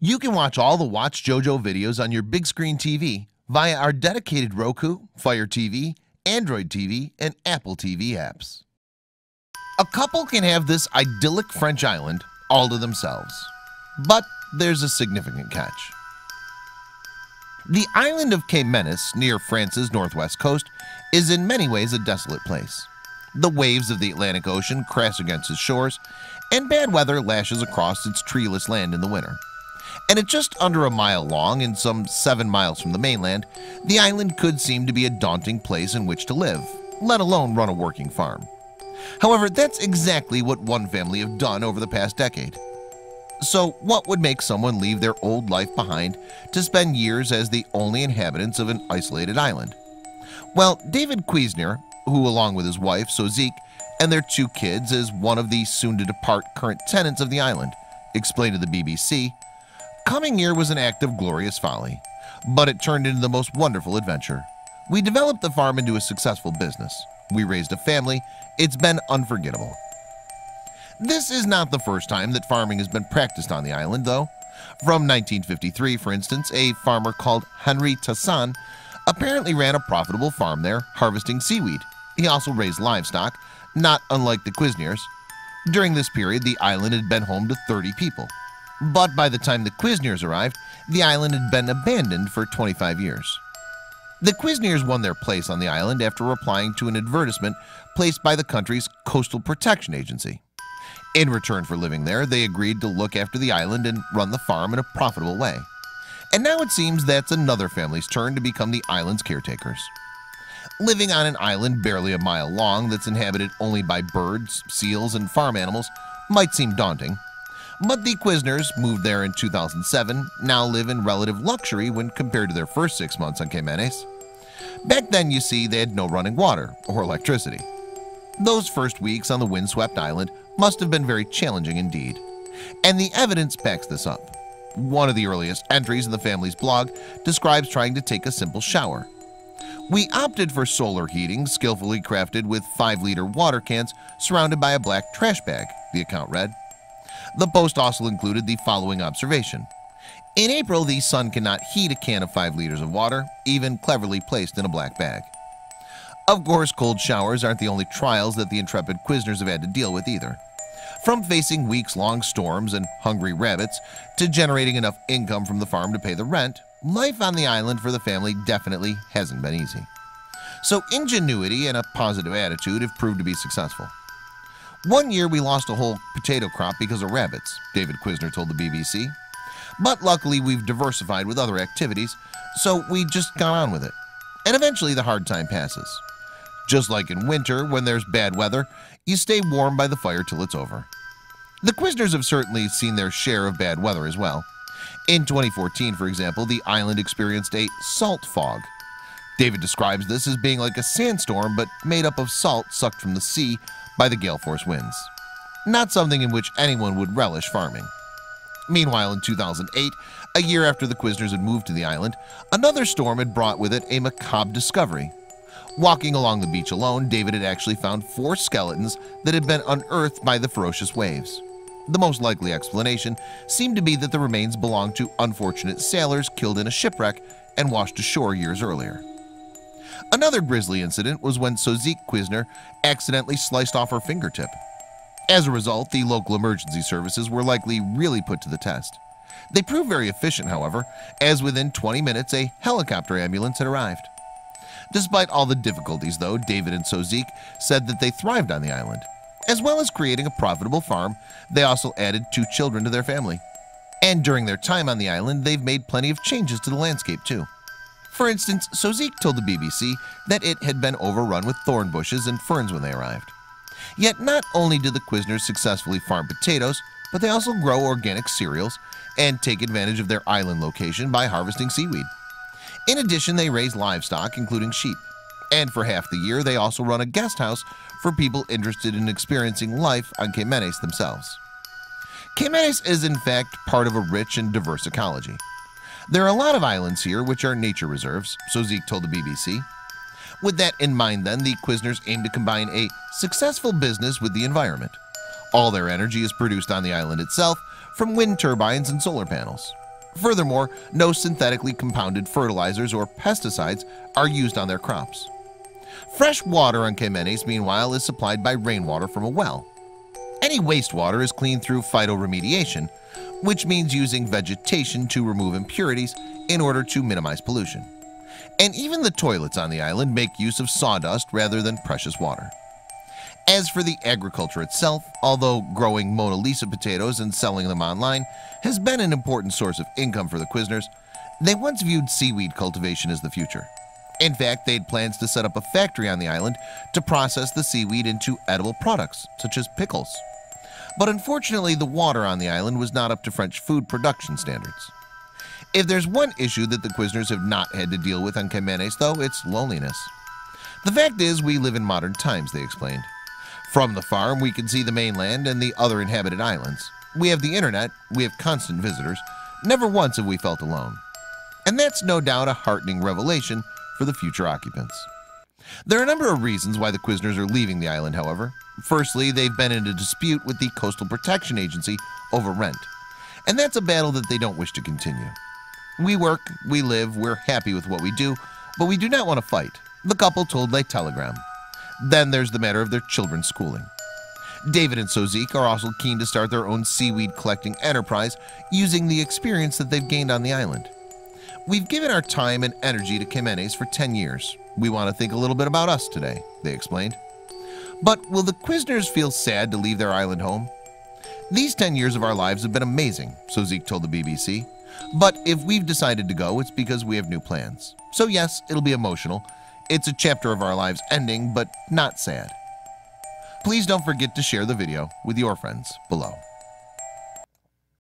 You can watch all the watchJojo videos on your big screen TV via our dedicated Roku, Fire TV, Android TV, and Apple TV apps. A couple can have this idyllic French island all to themselves, but there's a significant catch. The island of Menes, near France's northwest coast, is in many ways a desolate place. The waves of the Atlantic Ocean crash against its shores, and bad weather lashes across its treeless land in the winter. And at just under a mile long and some 7 miles from the mainland, the island could seem to be a daunting place in which to live, let alone run a working farm. However, that's exactly what one family have done over the past decade. So what would make someone leave their old life behind to spend years as the only inhabitants of an isolated island? Well, David Kuisner, who along with his wife Sozik and their 2 kids is one of the soon-to-depart current tenants of the island, explained to the BBC, "Coming here was an act of glorious folly, but it turned into the most wonderful adventure. We developed the farm into a successful business. We raised a family. It's been unforgettable." This is not the first time that farming has been practiced on the island, though. From 1953, for instance, a farmer called Henri Tassin apparently ran a profitable farm there, harvesting seaweed. He also raised livestock, not unlike the Kuisners. During this period, the island had been home to 30 people. But by the time the Kuisners arrived, the island had been abandoned for 25 years. The Kuisners won their place on the island after replying to an advertisement placed by the country's Coastal Protection Agency. In return for living there, they agreed to look after the island and run the farm in a profitable way. And now it seems that's another family's turn to become the island's caretakers. Living on an island barely a mile long that's inhabited only by birds, seals, and farm animals might seem daunting. But the Kuisners moved there in 2007, now live in relative luxury when compared to their first 6 months on Menes. Back then, you see, they had no running water or electricity. Those first weeks on the windswept island must have been very challenging indeed. And the evidence backs this up. One of the earliest entries in the family's blog describes trying to take a simple shower. "We opted for solar heating, skillfully crafted with 5-liter water cans surrounded by a black trash bag," the account read. The post also included the following observation: "In April, the sun cannot heat a can of 5 liters of water, even cleverly placed in a black bag." Of course, cold showers aren't the only trials that the intrepid Kuisners have had to deal with either. From facing weeks-long storms and hungry rabbits to generating enough income from the farm to pay the rent, life on the island for the family definitely hasn't been easy. So ingenuity and a positive attitude have proved to be successful. "One year we lost a whole potato crop because of rabbits," David Kuisner told the BBC. "But luckily we've diversified with other activities, so we just got on with it. And eventually the hard time passes. Just like in winter, when there's bad weather, you stay warm by the fire till it's over." The Kuisners have certainly seen their share of bad weather as well. In 2014, for example, the island experienced a salt fog. David describes this as being like a sandstorm but made up of salt sucked from the sea by the gale force winds. Not something in which anyone would relish farming. Meanwhile, in 2008, a year after the Kuisners had moved to the island, another storm had brought with it a macabre discovery. Walking along the beach alone, David had actually found 4 skeletons that had been unearthed by the ferocious waves. The most likely explanation seemed to be that the remains belonged to unfortunate sailors killed in a shipwreck and washed ashore years earlier. Another grisly incident was when Sozik Kuisner accidentally sliced off her fingertip. As a result, the local emergency services were likely really put to the test. They proved very efficient, however, as within 20 minutes a helicopter ambulance had arrived. Despite all the difficulties, though, David and Sozik said that they thrived on the island. As well as creating a profitable farm, they also added 2 children to their family. And during their time on the island, they've made plenty of changes to the landscape too. For instance, Sozik told the BBC that it had been overrun with thorn bushes and ferns when they arrived. Yet not only did the Kuisners successfully farm potatoes, but they also grow organic cereals and take advantage of their island location by harvesting seaweed. In addition, they raise livestock, including sheep. And for half the year, they also run a guest house for people interested in experiencing life on Menes themselves. Menes is in fact part of a rich and diverse ecology. There are a lot of islands here which are nature reserves, Sozik told the BBC. With that in mind, then, the Kuisners aim to combine a successful business with the environment. All their energy is produced on the island itself from wind turbines and solar panels. Furthermore, no synthetically compounded fertilizers or pesticides are used on their crops. Fresh water on Caymanes, meanwhile, is supplied by rainwater from a well. Any wastewater is cleaned through phytoremediation, which means using vegetation to remove impurities in order to minimize pollution. And even the toilets on the island make use of sawdust rather than precious water. As for the agriculture itself, although growing Mona Lisa potatoes and selling them online has been an important source of income for the Quizzners, they once viewed seaweed cultivation as the future. In fact, they had plans to set up a factory on the island to process the seaweed into edible products, such as pickles. But unfortunately, the water on the island was not up to French food production standards. If there's one issue that the Quizzners have not had to deal with on Caymanes, though, it's loneliness. The fact is, we live in modern times, they explained. From the farm, we can see the mainland and the other inhabited islands. We have the internet, we have constant visitors. Never once have we felt alone. And that's no doubt a heartening revelation for the future occupants. There are a number of reasons why the Quizzners are leaving the island, however. Firstly, they've been in a dispute with the Coastal Protection Agency over rent. And that's a battle that they don't wish to continue. We work, we live, we're happy with what we do, but we do not want to fight, the couple told Le Telegram. Then there's the matter of their children's schooling. David and Sozik are also keen to start their own seaweed collecting enterprise using the experience that they've gained on the island. We've given our time and energy to Caymanes for 10 years. We want to think a little bit about us today, they explained. But will the Quizzners feel sad to leave their island home? These 10 years of our lives have been amazing, Sozik told the BBC. But if we've decided to go, it's because we have new plans. So yes, it'll be emotional. It's a chapter of our lives ending, but not sad. Please don't forget to share the video with your friends below.